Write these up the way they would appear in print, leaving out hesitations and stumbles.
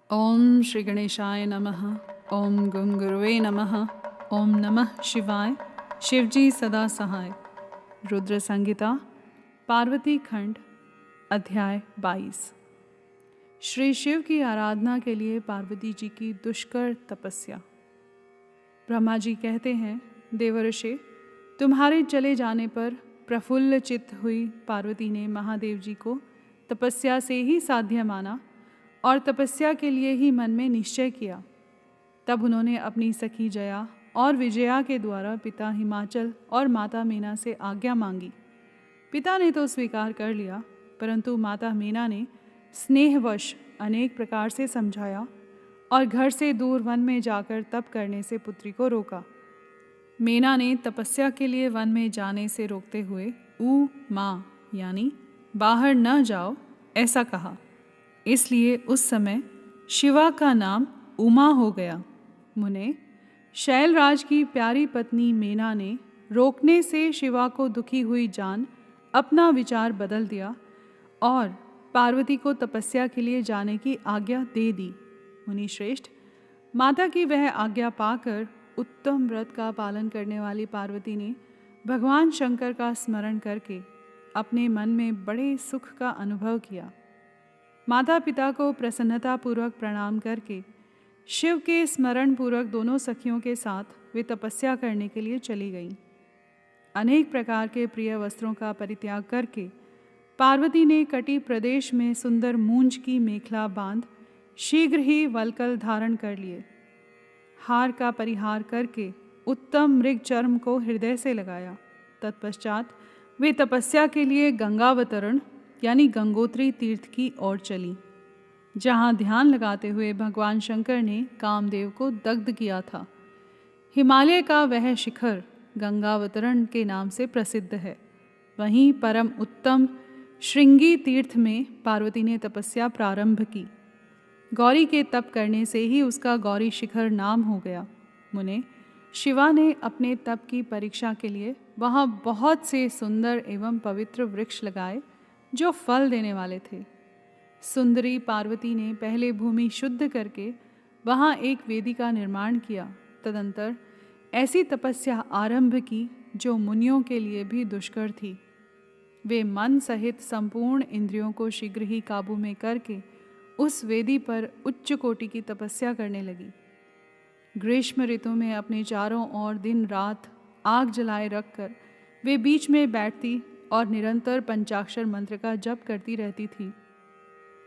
ओम श्री गणेशाय नमः। ओम गं गुरुवे नमः। ओम नमः शिवाय। शिवजी सदा सहाय। रुद्र संहिता पार्वती खंड अध्याय 22। श्री शिव की आराधना के लिए पार्वती जी की दुष्कर तपस्या। ब्रह्मा जी कहते हैं, देवर्षि, तुम्हारे चले जाने पर प्रफुल्ल चित्त हुई पार्वती ने महादेव जी को तपस्या से ही साध्य माना और तपस्या के लिए ही मन में निश्चय किया। तब उन्होंने अपनी सखी जया और विजया के द्वारा पिता हिमाचल और माता मीना से आज्ञा मांगी। पिता ने तो स्वीकार कर लिया, परंतु माता मीना ने स्नेहवश अनेक प्रकार से समझाया और घर से दूर वन में जाकर तप करने से पुत्री को रोका। मीना ने तपस्या के लिए वन में जाने से रोकते हुए ऊ माँ यानी बाहर न जाओ ऐसा कहा। इसलिए उस समय शिवा का नाम उमा हो गया। मुने, शैलराज की प्यारी पत्नी मीना ने रोकने से शिवा को दुखी हुई जान अपना विचार बदल दिया और पार्वती को तपस्या के लिए जाने की आज्ञा दे दी। मुनि श्रेष्ठ, माता की वह आज्ञा पाकर उत्तम व्रत का पालन करने वाली पार्वती ने भगवान शंकर का स्मरण करके अपने मन में बड़े सुख का अनुभव किया। माता पिता को प्रसन्नतापूर्वक प्रणाम करके शिव के स्मरण पूर्वक दोनों सखियों के साथ वे तपस्या करने के लिए चली गईं। अनेक प्रकार के प्रिय वस्त्रों का परित्याग करके पार्वती ने कटी प्रदेश में सुंदर मूंज की मेखला बांध शीघ्र ही वल्कल धारण कर लिए। हार का परिहार करके उत्तम मृग चर्म को हृदय से लगाया। तत्पश्चात वे तपस्या के लिए गंगावतरण यानी गंगोत्री तीर्थ की ओर चली, जहाँ ध्यान लगाते हुए भगवान शंकर ने कामदेव को दग्ध किया था। हिमालय का वह शिखर गंगावतरण के नाम से प्रसिद्ध है। वहीं परम उत्तम श्रृंगी तीर्थ में पार्वती ने तपस्या प्रारंभ की। गौरी के तप करने से ही उसका गौरी शिखर नाम हो गया। मुने, शिवा ने अपने तप की परीक्षा के लिए वहाँ बहुत से सुंदर एवं पवित्र वृक्ष लगाए जो फल देने वाले थे। सुंदरी पार्वती ने पहले भूमि शुद्ध करके वहाँ एक वेदी का निर्माण किया। तदंतर ऐसी तपस्या आरंभ की जो मुनियों के लिए भी दुष्कर थी। वे मन सहित संपूर्ण इंद्रियों को शीघ्र ही काबू में करके उस वेदी पर उच्च कोटि की तपस्या करने लगी। ग्रीष्म ऋतु में अपने चारों ओर दिन रात आग जलाए रखकर वे बीच में बैठती और निरंतर पंचाक्षर मंत्र का जप करती रहती थी।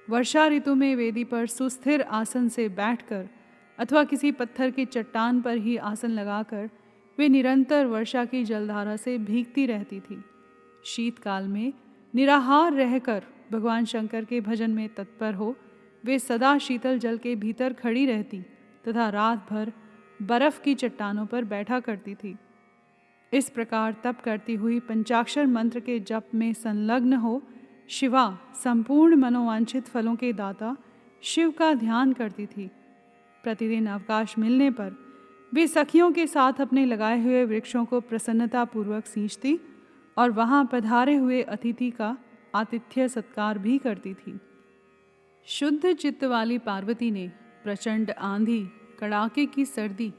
वर्षा ऋतु में वेदी पर सुस्थिर आसन से बैठकर अथवा किसी पत्थर की चट्टान पर ही आसन लगाकर वे निरंतर वर्षा की जलधारा से भीगती रहती थी। शीतकाल में निराहार रहकर भगवान शंकर के भजन में तत्पर हो वे सदा शीतल जल के भीतर खड़ी रहती तथा रात भर बर्फ की चट्टानों पर बैठा करती थी। इस प्रकार तप करती हुई पंचाक्षर मंत्र के जप में संलग्न हो शिवा संपूर्ण मनोवांछित फलों के दाता शिव का ध्यान करती थी। प्रतिदिन अवकाश मिलने पर वे सखियों के साथ अपने लगाए हुए वृक्षों को प्रसन्नतापूर्वक सींचती और वहाँ पधारे हुए अतिथि का आतिथ्य सत्कार भी करती थी। शुद्ध चित्त वाली पार्वती ने प्रचंड आंधी, कड़ाके की सर्दी,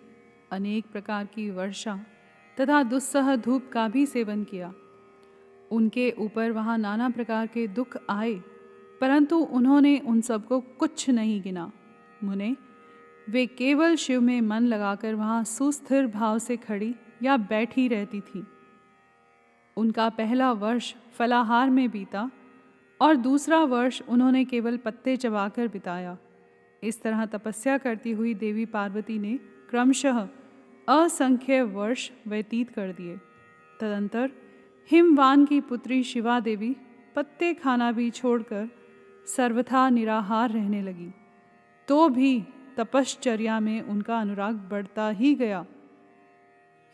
अनेक प्रकार की वर्षा तथा दुस्सह धूप का भी सेवन किया। उनके ऊपर वहाँ नाना प्रकार के दुख आए, परंतु उन्होंने उन सबको कुछ नहीं गिना। मुने, वे केवल शिव में मन लगाकर वहाँ सुस्थिर भाव से खड़ी या बैठी रहती थी। उनका पहला वर्ष फलाहार में बीता और दूसरा वर्ष उन्होंने केवल पत्ते चबाकर बिताया। इस तरह तपस्या करती हुई देवी पार्वती ने क्रमशः असंख्य वर्ष व्यतीत कर दिए। तदंतर हिमवान की पुत्री शिवा देवी पत्ते खाना भी छोड़कर सर्वथा निराहार रहने लगी। तो भी तपश्चर्या में उनका अनुराग बढ़ता ही गया।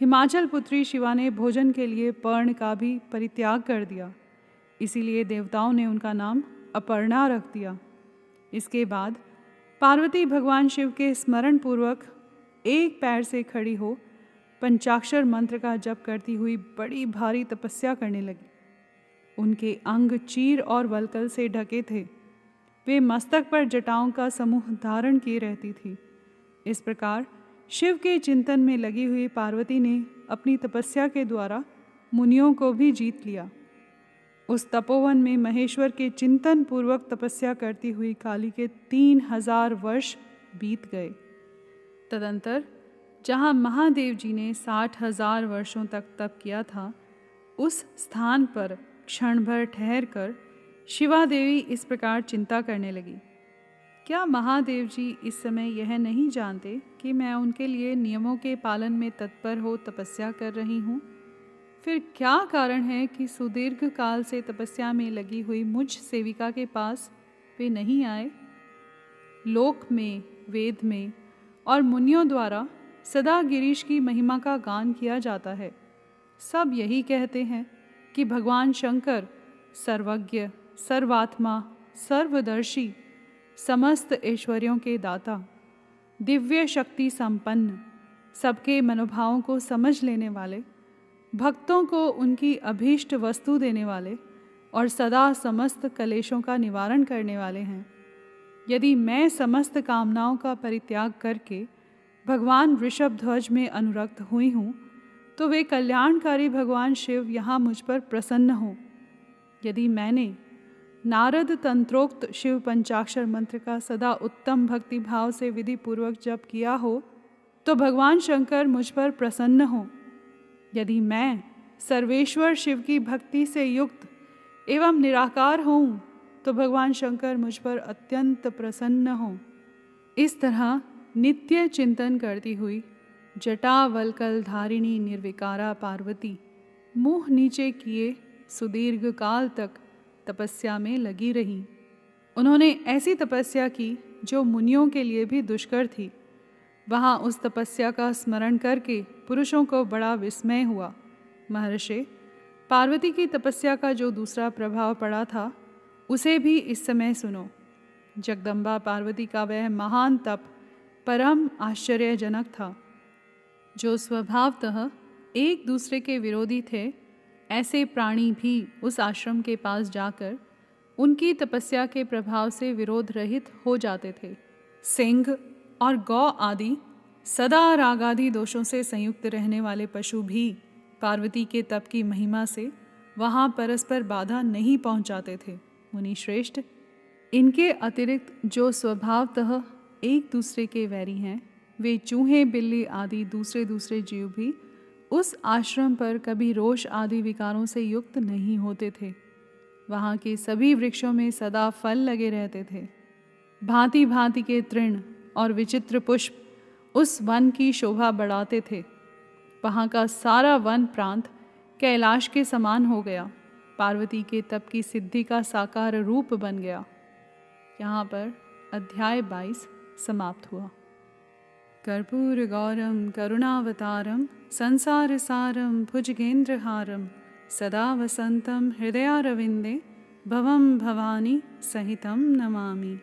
हिमाचल पुत्री शिवा ने भोजन के लिए पर्ण का भी परित्याग कर दिया। इसीलिए देवताओं ने उनका नाम अपर्णा रख दिया। इसके बाद पार्वती भगवान शिव के स्मरण पूर्वक एक पैर से खड़ी हो पंचाक्षर मंत्र का जप करती हुई बड़ी भारी तपस्या करने लगी। उनके अंग चीर और वल्कल से ढके थे। वे मस्तक पर जटाओं का समूह धारण किए रहती थी। इस प्रकार शिव के चिंतन में लगी हुई पार्वती ने अपनी तपस्या के द्वारा मुनियों को भी जीत लिया। उस तपोवन में महेश्वर के चिंतन पूर्वक तपस्या करती हुई काली के 3000 वर्ष बीत गए। तदंतर जहाँ महादेव जी ने 60,000 वर्षों तक तप किया था, उस स्थान पर क्षण भर ठहर कर शिवा देवी इस प्रकार चिंता करने लगी, क्या महादेव जी इस समय यह नहीं जानते कि मैं उनके लिए नियमों के पालन में तत्पर हो तपस्या कर रही हूँ? फिर क्या कारण है कि सुदीर्घ काल से तपस्या में लगी हुई मुझ सेविका के पास वे नहीं आए? लोक में, वेद में और मुनियों द्वारा सदा गिरीश की महिमा का गान किया जाता है। सब यही कहते हैं कि भगवान शंकर सर्वज्ञ, सर्वात्मा, सर्वदर्शी, समस्त ऐश्वर्यों के दाता, दिव्य शक्ति संपन्न, सबके मनोभावों को समझ लेने वाले, भक्तों को उनकी अभीष्ट वस्तु देने वाले और सदा समस्त कलेशों का निवारण करने वाले हैं। यदि मैं समस्त कामनाओं का परित्याग करके भगवान ऋषभध्वज में अनुरक्त हुई हूँ, तो वे कल्याणकारी भगवान शिव यहाँ मुझ पर प्रसन्न हों। यदि मैंने नारद तंत्रोक्त शिव पंचाक्षर मंत्र का सदा उत्तम भक्ति भाव से विधि पूर्वक जप किया हो, तो भगवान शंकर मुझ पर प्रसन्न हों। यदि मैं सर्वेश्वर शिव की भक्ति से युक्त एवं निराकार हूँ, तो भगवान शंकर मुझ पर अत्यंत प्रसन्न हों। इस तरह नित्य चिंतन करती हुई जटावल्कल धारिणी निर्विकारा पार्वती मुँह नीचे किए सुदीर्घ काल तक तपस्या में लगी रही। उन्होंने ऐसी तपस्या की जो मुनियों के लिए भी दुष्कर थी। वहाँ उस तपस्या का स्मरण करके पुरुषों को बड़ा विस्मय हुआ। महर्षि, पार्वती की तपस्या का जो दूसरा प्रभाव पड़ा था, उसे भी इस समय सुनो। जगदम्बा पार्वती का वह महान तप परम आश्चर्यजनक था। जो स्वभावतः एक दूसरे के विरोधी थे, ऐसे प्राणी भी उस आश्रम के पास जाकर उनकी तपस्या के प्रभाव से विरोध रहित हो जाते थे। सिंह और गौ आदि सदा रागादि दोषों से संयुक्त रहने वाले पशु भी पार्वती के तप की महिमा से वहाँ परस्पर बाधा नहीं पहुँचाते थे। मुनि श्रेष्ठ, इनके अतिरिक्त जो स्वभावतः एक दूसरे के वैरी हैं, वे चूहे, बिल्ली आदि दूसरे जीव भी उस आश्रम पर कभी रोष आदि विकारों से युक्त नहीं होते थे। वहाँ के सभी वृक्षों में सदा फल लगे रहते थे। भांति भांति के तृण और विचित्र पुष्प उस वन की शोभा बढ़ाते थे। वहाँ का सारा वन प्रांत कैलाश के समान हो गया, पार्वती के तप की सिद्धि का साकार रूप बन गया। यहाँ पर अध्याय 22 समाप्त हुआ। कर्पूर गौरम करुणावतारम संसार सारम भुजगेंद्रहारम सदा वसंतम हृदयारविंदे भवम भवानी सहितं नमामि।